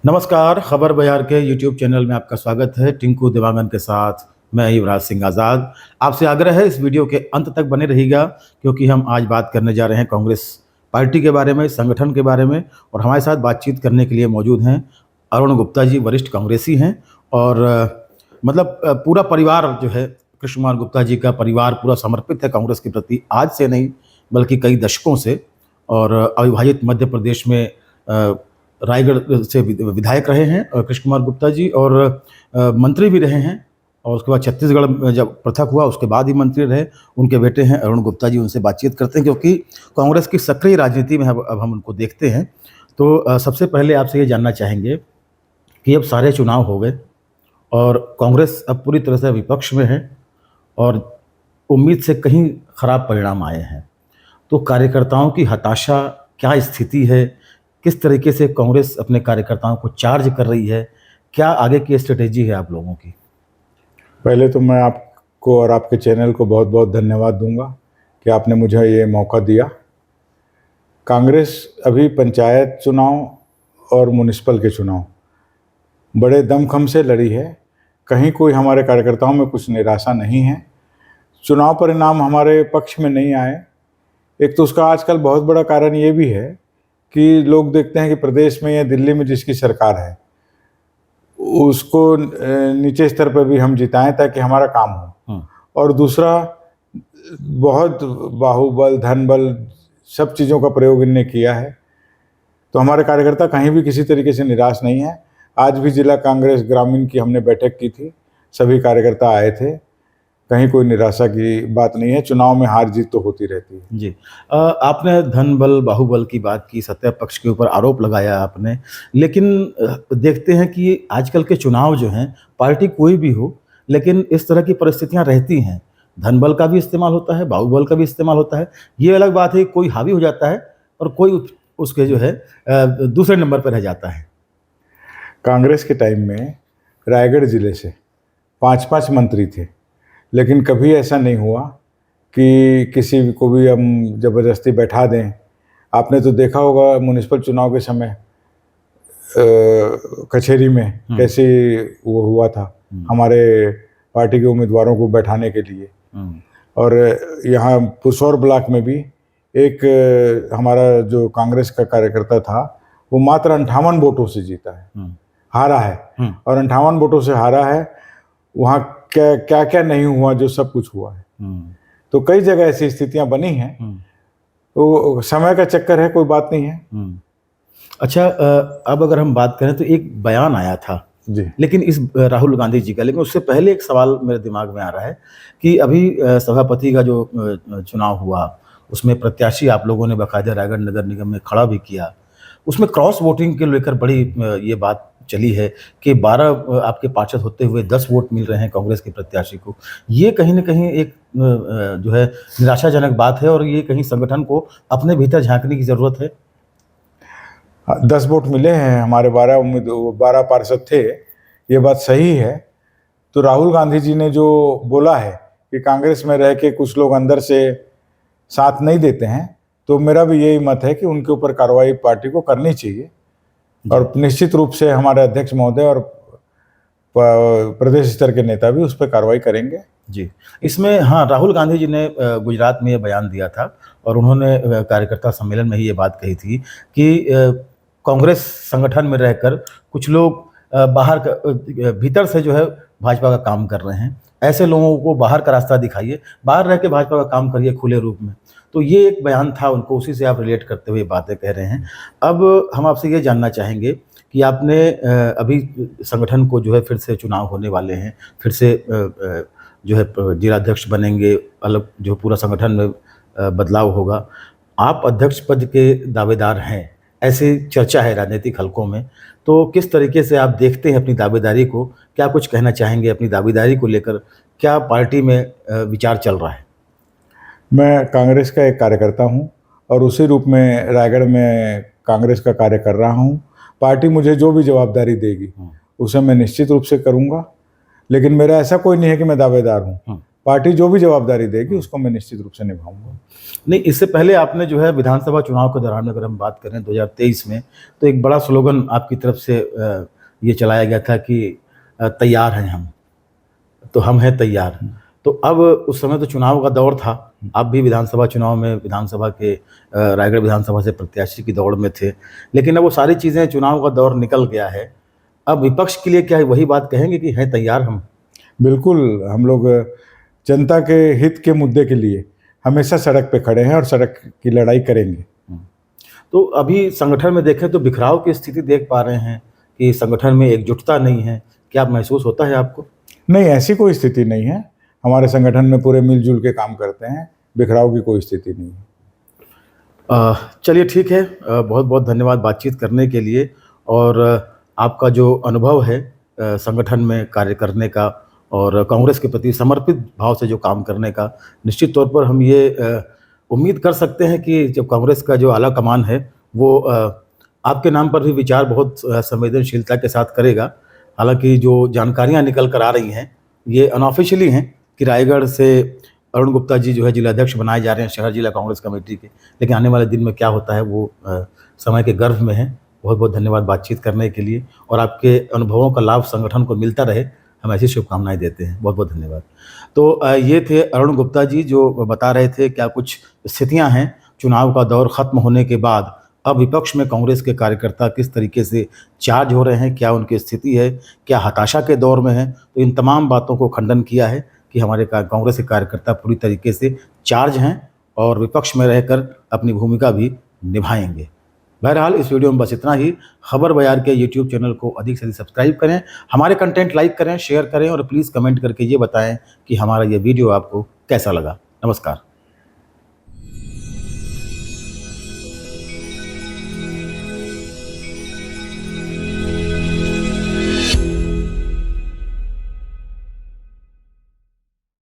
नमस्कार, खबर बयार के यूट्यूब चैनल में आपका स्वागत है। टिंकू देवांगन के साथ मैं युवराज सिंह आज़ाद। आपसे आग्रह है इस वीडियो के अंत तक बने रहिएगा, क्योंकि हम आज बात करने जा रहे हैं कांग्रेस पार्टी के बारे में, संगठन के बारे में। और हमारे साथ बातचीत करने के लिए मौजूद हैं अरुण गुप्ता जी, वरिष्ठ कांग्रेसी हैं। और पूरा परिवार जो है, कृष्ण कुमार गुप्ता जी का परिवार पूरा समर्पित है कांग्रेस के प्रति, आज से नहीं बल्कि कई दशकों से। और अविभाजित मध्य प्रदेश में रायगढ़ से विधायक रहे हैं और कृष्ण कुमार गुप्ता जी, और मंत्री भी रहे हैं। और उसके बाद छत्तीसगढ़ में जब पृथक हुआ उसके बाद ही मंत्री रहे। उनके बेटे हैं अरुण गुप्ता जी, उनसे बातचीत करते हैं, क्योंकि कांग्रेस की सक्रिय राजनीति में अब हम उनको देखते हैं। तो सबसे पहले आपसे ये जानना चाहेंगे कि अब सारे चुनाव हो गए और कांग्रेस अब पूरी तरह से विपक्ष में है और उम्मीद से कहीं खराब परिणाम आए हैं। तो कार्यकर्ताओं की हताशा, क्या स्थिति है, किस तरीके से कांग्रेस अपने कार्यकर्ताओं को चार्ज कर रही है, क्या आगे की स्ट्रेटेजी है आप लोगों की? पहले तो मैं आपको और आपके चैनल को बहुत बहुत धन्यवाद दूंगा कि आपने मुझे ये मौका दिया। कांग्रेस अभी पंचायत चुनाव और म्युनिसिपल के चुनाव बड़े दमखम से लड़ी है। कहीं कोई हमारे कार्यकर्ताओं में कुछ निराशा नहीं है। चुनाव परिणाम हमारे पक्ष में नहीं आए। एक तो उसका आजकल बहुत बड़ा कारण ये भी है कि लोग देखते हैं कि प्रदेश में या दिल्ली में जिसकी सरकार है उसको नीचे स्तर पर भी हम जिताएं ताकि हमारा काम हो। और दूसरा, बहुत बाहुबल, धनबल, सब चीज़ों का प्रयोग इनने किया है। तो हमारे कार्यकर्ता कहीं भी किसी तरीके से निराश नहीं है। आज भी जिला कांग्रेस ग्रामीण की हमने बैठक की थी, सभी कार्यकर्ता आए थे। कहीं कोई निराशा की बात नहीं है। चुनाव में हार जीत तो होती रहती है। जी, आपने धन बल, बाहुबल की बात की, सत्ता पक्ष के ऊपर आरोप लगाया आपने। लेकिन देखते हैं कि आजकल के चुनाव जो हैं, पार्टी कोई भी हो, लेकिन इस तरह की परिस्थितियां रहती हैं। धन बल का भी इस्तेमाल होता है, बाहुबल का भी इस्तेमाल होता है। ये अलग बात है, कोई हावी हो जाता है और कोई उसके जो है दूसरे नंबर पर रह जाता है। कांग्रेस के टाइम में रायगढ़ जिले से 5-5 मंत्री थे, लेकिन कभी ऐसा नहीं हुआ कि किसी को भी हम ज़बरदस्ती बैठा दें। आपने तो देखा होगा म्युनिसिपल चुनाव के समय कचहरी में कैसे वो हुआ था हमारे पार्टी के उम्मीदवारों को बैठाने के लिए। और यहाँ पुसौर ब्लॉक में भी एक हमारा जो कांग्रेस का कार्यकर्ता था, वो मात्र 58 वोटों से जीता है, हारा है। और 58 वोटों से हारा है। वहाँ क्या क्या नहीं हुआ, जो सब कुछ हुआ है। तो कई जगह ऐसी स्थितियां बनी हैं। वो समय का चक्कर है, कोई बात नहीं है। अच्छा, अब अगर हम बात करें तो एक बयान आया था जी, लेकिन इस राहुल गांधी जी का, लेकिन उससे पहले एक सवाल मेरे दिमाग में आ रहा है कि अभी सभापति का जो चुनाव हुआ, उसमें प्रत्याशी आप लोगों ने बाकायदा रायगढ़ नगर निगम में खड़ा भी किया। उसमें क्रॉस वोटिंग के लेकर बड़ी ये बात चली है कि 12 आपके पार्षद होते हुए 10 वोट मिल रहे हैं कांग्रेस के प्रत्याशी को। ये कहीं न कहीं एक जो है निराशाजनक बात है, और ये कहीं संगठन को अपने भीतर झांकने की ज़रूरत है। 10 वोट मिले हैं, हमारे 12 पार्षद थे, ये बात सही है। तो राहुल गांधी जी ने जो बोला है कि कांग्रेस में रह के कुछ लोग अंदर से साथ नहीं देते हैं, तो मेरा भी यही मत है कि उनके ऊपर कार्रवाई पार्टी को करनी चाहिए। और निश्चित रूप से हमारे अध्यक्ष महोदय और प्रदेश स्तर के नेता भी उस पर कार्रवाई करेंगे। जी, इसमें हाँ, राहुल गांधी जी ने गुजरात में ये बयान दिया था और उन्होंने कार्यकर्ता सम्मेलन में ही ये बात कही थी कि कांग्रेस संगठन में रहकर कुछ लोग भीतर से जो है भाजपा का काम कर रहे हैं। ऐसे लोगों को बाहर का रास्ता दिखाइए, बाहर रह के भाजपा का काम करिए खुले रूप में। तो ये एक बयान था उनको, उसी से आप रिलेट करते हुए बातें कह रहे हैं। अब हम आपसे ये जानना चाहेंगे कि आपने अभी संगठन को जो है फिर से चुनाव होने वाले हैं, फिर से जो है जिलाध्यक्ष बनेंगे, अलग जो पूरा संगठन में बदलाव होगा। आप अध्यक्ष पद के दावेदार हैं, ऐसी चर्चा है राजनीतिक हलकों में। तो किस तरीके से आप देखते हैं अपनी दावेदारी को? क्या कुछ कहना चाहेंगे अपनी दावेदारी को लेकर? क्या पार्टी में विचार चल रहा है? मैं कांग्रेस का एक कार्यकर्ता हूं और उसी रूप में रायगढ़ में कांग्रेस का कार्य कर रहा हूं। पार्टी मुझे जो भी जवाबदारी देगी उसे मैं निश्चित रूप से करूंगा। लेकिन मेरा ऐसा कोई नहीं है कि मैं दावेदार हूं। पार्टी जो भी जवाबदारी देगी उसको मैं निश्चित रूप से निभाऊंगा। नहीं, इससे पहले आपने जो है विधानसभा चुनाव के दौरान अगर हम बात करें 2023 में, तो एक बड़ा स्लोगन आपकी तरफ से ये चलाया गया था कि तैयार हैं हम, तो हम हैं तैयार। तो अब उस समय तो चुनाव का दौर था, आप भी विधानसभा चुनाव में विधानसभा के रायगढ़ विधानसभा से प्रत्याशी की दौड़ में थे, लेकिन अब वो सारी चीज़ें, चुनाव का दौर निकल गया है। अब विपक्ष के लिए क्या वही बात कहेंगे कि हैं तैयार हम? बिल्कुल, हम लोग जनता के हित के मुद्दे के लिए हमेशा सड़क पे खड़े हैं और सड़क की लड़ाई करेंगे। तो अभी संगठन में देखें तो बिखराव की स्थिति देख पा रहे हैं कि संगठन में एकजुटता नहीं है, क्या महसूस होता है आपको? नहीं, ऐसी कोई स्थिति नहीं है। हमारे संगठन में पूरे मिलजुल के काम करते हैं, बिखराव की कोई स्थिति नहीं है। चलिए ठीक है, बहुत बहुत धन्यवाद बातचीत करने के लिए। और आपका जो अनुभव है संगठन में कार्य करने का और कांग्रेस के प्रति समर्पित भाव से जो काम करने का, निश्चित तौर पर हम ये उम्मीद कर सकते हैं कि जब कांग्रेस का जो आला कमान है वो आपके नाम पर भी विचार बहुत संवेदनशीलता के साथ करेगा। हालांकि जो जानकारियां निकल कर आ रही हैं ये अनऑफिशियली हैं कि रायगढ़ से अरुण गुप्ता जी जो है जिलाध्यक्ष बनाए जा रहे हैं शहर जिला कांग्रेस कमेटी के, लेकिन आने वाले दिन में क्या होता है वो समय के गर्भ में है। बहुत बहुत धन्यवाद बातचीत करने के लिए, और आपके अनुभवों का लाभ संगठन को मिलता रहे, हम ऐसी शुभकामनाएं देते हैं। बहुत बहुत धन्यवाद। तो ये थे अरुण गुप्ता जी जो बता रहे थे क्या कुछ स्थितियां हैं चुनाव का दौर ख़त्म होने के बाद, अब विपक्ष में कांग्रेस के कार्यकर्ता किस तरीके से चार्ज हो रहे हैं, क्या उनकी स्थिति है, क्या हताशा के दौर में है। तो इन तमाम बातों को खंडन किया है कि हमारे कांग्रेस के कार्यकर्ता पूरी तरीके से चार्ज हैं और विपक्ष में रहकर अपनी भूमिका भी निभाएंगे। बहरहाल इस वीडियो में बस इतना ही। खबर बयार के यूट्यूब चैनल को अधिक से अधिक सब्सक्राइब करें, हमारे कंटेंट लाइक करें, शेयर करें और प्लीज़ कमेंट करके ये बताएं कि हमारा ये वीडियो आपको कैसा लगा। नमस्कार।